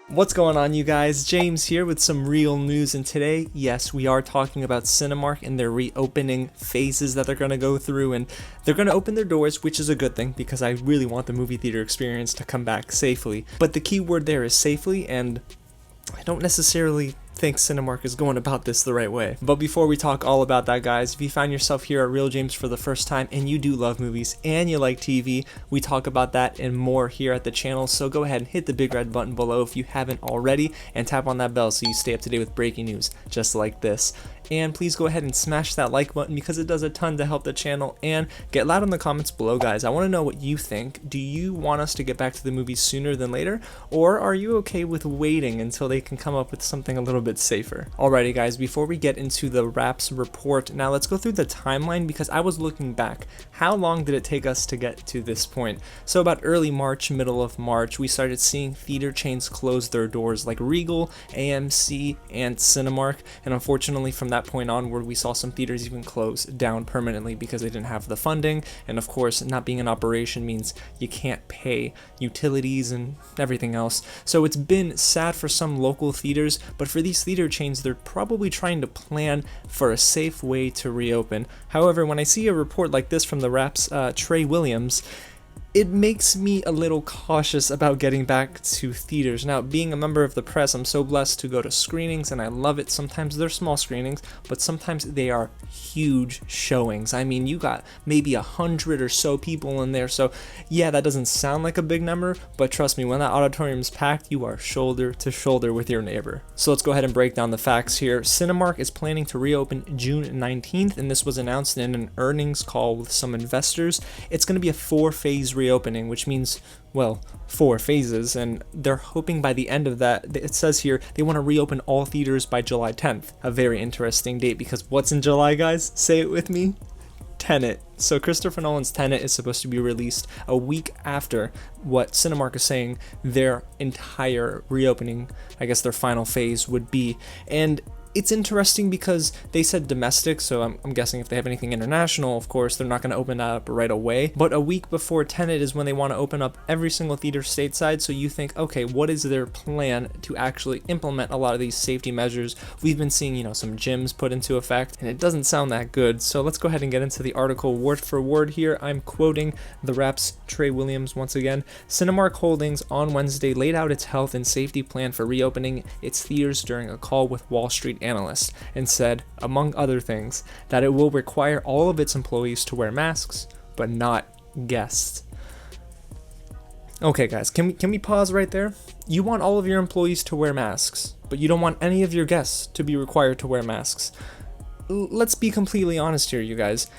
What's going on, you guys? James here with some real news, and today, yes, we are talking about Cinemark and their reopening phases that they're going to go through, and they're going to open their doors, which is a good thing because I really want the movie theater experience to come back safely. But the key word there is safely, and I don't necessarily think Cinemark is going about this the right way. But before we talk all about that, guys, if you find yourself here at Real James for the first time and you do love movies and you like TV, we talk about that and more here at the channel. So go ahead and hit the big red button below if you haven't already, and tap on that bell so you stay up to date with breaking news just like this. And please go ahead and smash that like button because it does a ton to help the channel, and get loud in the comments below, guys. I want to know what you think. Do you want us to get back to the movies sooner than later, or are you okay with waiting until they can come up with something a little bit safer? Alrighty, guys, before we get into the Wraps report, now let's go through the timeline because I was looking back. How long did it take us to get to this point? So about early March, middle of March, we started seeing theater chains close their doors like Regal, AMC, and Cinemark, and unfortunately from that point onward we saw some theaters even close down permanently because they didn't have the funding, and of course not being in operation means you can't pay utilities and everything else. So it's been sad for some local theaters, but for these theater chains, they're probably trying to plan for a safe way to reopen. However, when I see a report like this from the Wraps Trey Williams, it makes me a little cautious about getting back to theaters. Now, being a member of the press, I'm so blessed to go to screenings, and I love it. Sometimes they're small screenings, but sometimes they are huge showings. I mean, you got maybe 100 or so people in there, so yeah, that doesn't sound like a big number, but trust me, when that auditorium's packed, you are shoulder to shoulder with your neighbor. So let's go ahead and break down the facts here. Cinemark is planning to reopen June 19th, and this was announced in an earnings call with some investors. It's going to be a 4-phase reopening, which means, well, 4 phases, and they're hoping by the end of that, it says here, they want to reopen all theaters by July 10th. A very interesting date, because what's in July, guys? Say it with me. Tenet. So Christopher Nolan's Tenet is supposed to be released a week after what Cinemark is saying their entire reopening, I guess their final phase would be. And it's interesting because they said domestic, so I'm guessing if they have anything international, of course, they're not going to open that up right away. But a week before Tenet is when they want to open up every single theater stateside, so you think, okay, what is their plan to actually implement a lot of these safety measures? We've been seeing, some gyms put into effect, and it doesn't sound that good. So let's go ahead and get into the article word for word here. I'm quoting the Wraps Trey Williams once again. Cinemark Holdings on Wednesday laid out its health and safety plan for reopening its theaters during a call with Wall Street analyst, and said, among other things, that it will require all of its employees to wear masks, but not guests. Okay, guys, can we pause right there? You want all of your employees to wear masks, but you don't want any of your guests to be required to wear masks. Let's be completely honest here, you guys.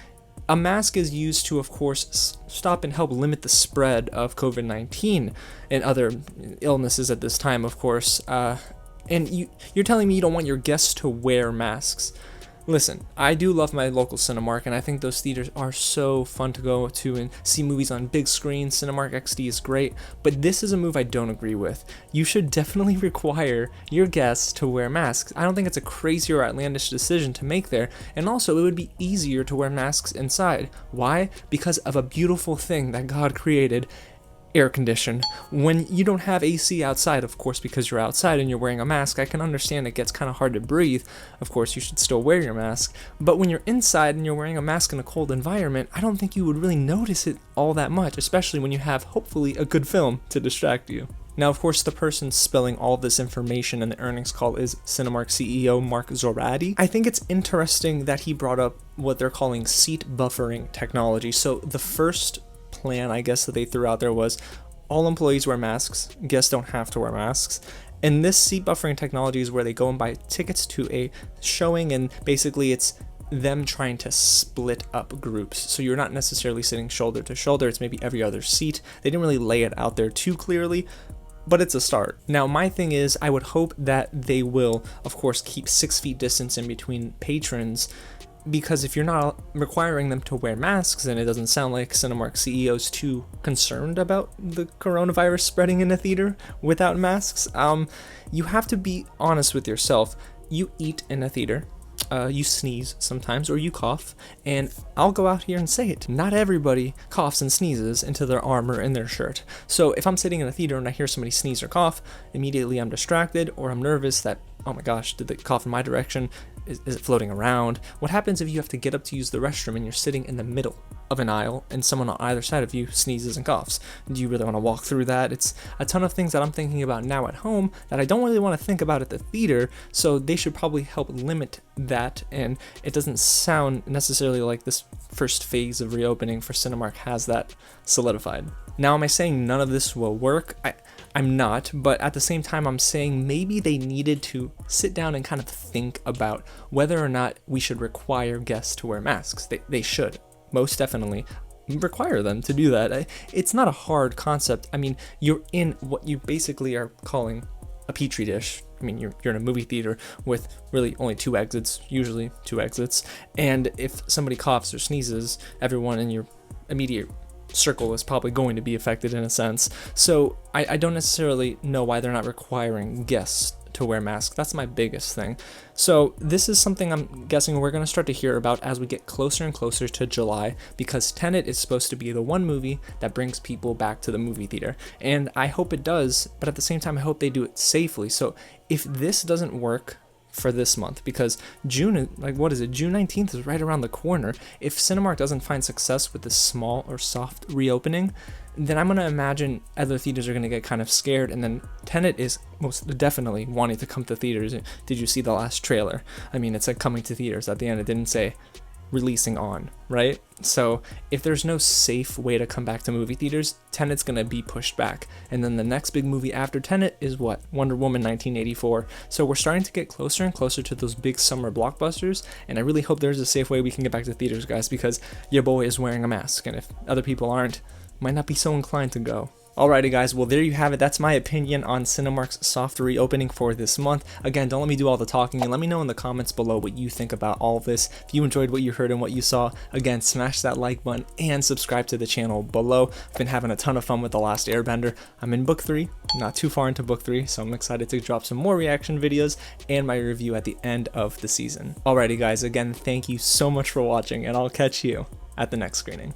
A mask is used to, of course, stop and help limit the spread of COVID-19 and other illnesses at this time, of course. And you're telling me you don't want your guests to wear masks. Listen, I do love my local Cinemark, and I think those theaters are so fun to go to and see movies on big screens. Cinemark XD is great, but this is a move I don't agree with. You should definitely require your guests to wear masks. I don't think it's a crazy or outlandish decision to make there, and also it would be easier to wear masks inside. Why? Because of a beautiful thing that God created: air conditioned. When you don't have AC outside, of course, because you're outside and you're wearing a mask, I can understand it gets kind of hard to breathe. Of course, you should still wear your mask. But when you're inside and you're wearing a mask in a cold environment, I don't think you would really notice it all that much, especially when you have, hopefully, a good film to distract you. Now, of course, the person spilling all this information in the earnings call is Cinemark CEO Mark Zoradi. I think it's interesting that he brought up what they're calling seat buffering technology. So the first plan, I guess, that they threw out there was all employees wear masks, guests don't have to wear masks. And this seat buffering technology is where they go and buy tickets to a showing, and basically it's them trying to split up groups. So you're not necessarily sitting shoulder to shoulder, it's maybe every other seat. They didn't really lay it out there too clearly, but it's a start. Now, my thing is, I would hope that they will, of course, keep 6 feet distance in between patrons, because if you're not requiring them to wear masks, and it doesn't sound like Cinemark CEO's too concerned about the coronavirus spreading in a theater without masks, you have to be honest with yourself. You eat in a theater, you sneeze sometimes, or you cough, and I'll go out here and say it. Not everybody coughs and sneezes into their arm or in their shirt. So if I'm sitting in a theater and I hear somebody sneeze or cough, immediately I'm distracted, or I'm nervous that, oh my gosh, did they cough in my direction? Is it floating around? What happens if you have to get up to use the restroom and you're sitting in the middle of an aisle and someone on either side of you sneezes and coughs? Do you really want to walk through that? It's a ton of things that I'm thinking about now at home that I don't really want to think about at the theater, so they should probably help limit that, and it doesn't sound necessarily like this first phase of reopening for Cinemark has that solidified. Now, am I saying none of this will work? I'm not, but at the same time, I'm saying maybe they needed to sit down and kind of think about whether or not we should require guests to wear masks. They should, most definitely require them to do that. It's not a hard concept. I mean, you're in what you basically are calling a petri dish. I mean, you're in a movie theater with really only usually two exits, and if somebody coughs or sneezes, everyone in your immediate circle is probably going to be affected in a sense. So I don't necessarily know why they're not requiring guests to wear masks. That's my biggest thing. So this is something I'm guessing we're going to start to hear about as we get closer and closer to July, because Tenet is supposed to be the one movie that brings people back to the movie theater, and I hope it does, but at the same time I hope they do it safely. So if this doesn't work for this month, because June, like, what is it, June 19th is right around the corner. If Cinemark doesn't find success with this small or soft reopening, then I'm going to imagine other theaters are going to get kind of scared, and then Tenet is most definitely wanting to come to theaters. Did you see the last trailer? I mean, it said coming to theaters at the end. It didn't say releasing on, right? So if there's no safe way to come back to movie theaters, Tenet's gonna be pushed back, and then the next big movie after Tenet is what? Wonder Woman 1984. So we're starting to get closer and closer to those big summer blockbusters, and I really hope there's a safe way we can get back to theaters, guys, because your boy is wearing a mask, and if other people aren't, might not be so inclined to go. Alrighty guys, well there you have it. That's my opinion on Cinemark's soft reopening for this month. Again, don't let me do all the talking, and let me know in the comments below what you think about all of this. If you enjoyed what you heard and what you saw, again, smash that like button and subscribe to the channel below. I've been having a ton of fun with The Last Airbender. I'm in book 3, not too far into book 3, so I'm excited to drop some more reaction videos and my review at the end of the season. Alrighty guys, again, thank you so much for watching, and I'll catch you at the next screening.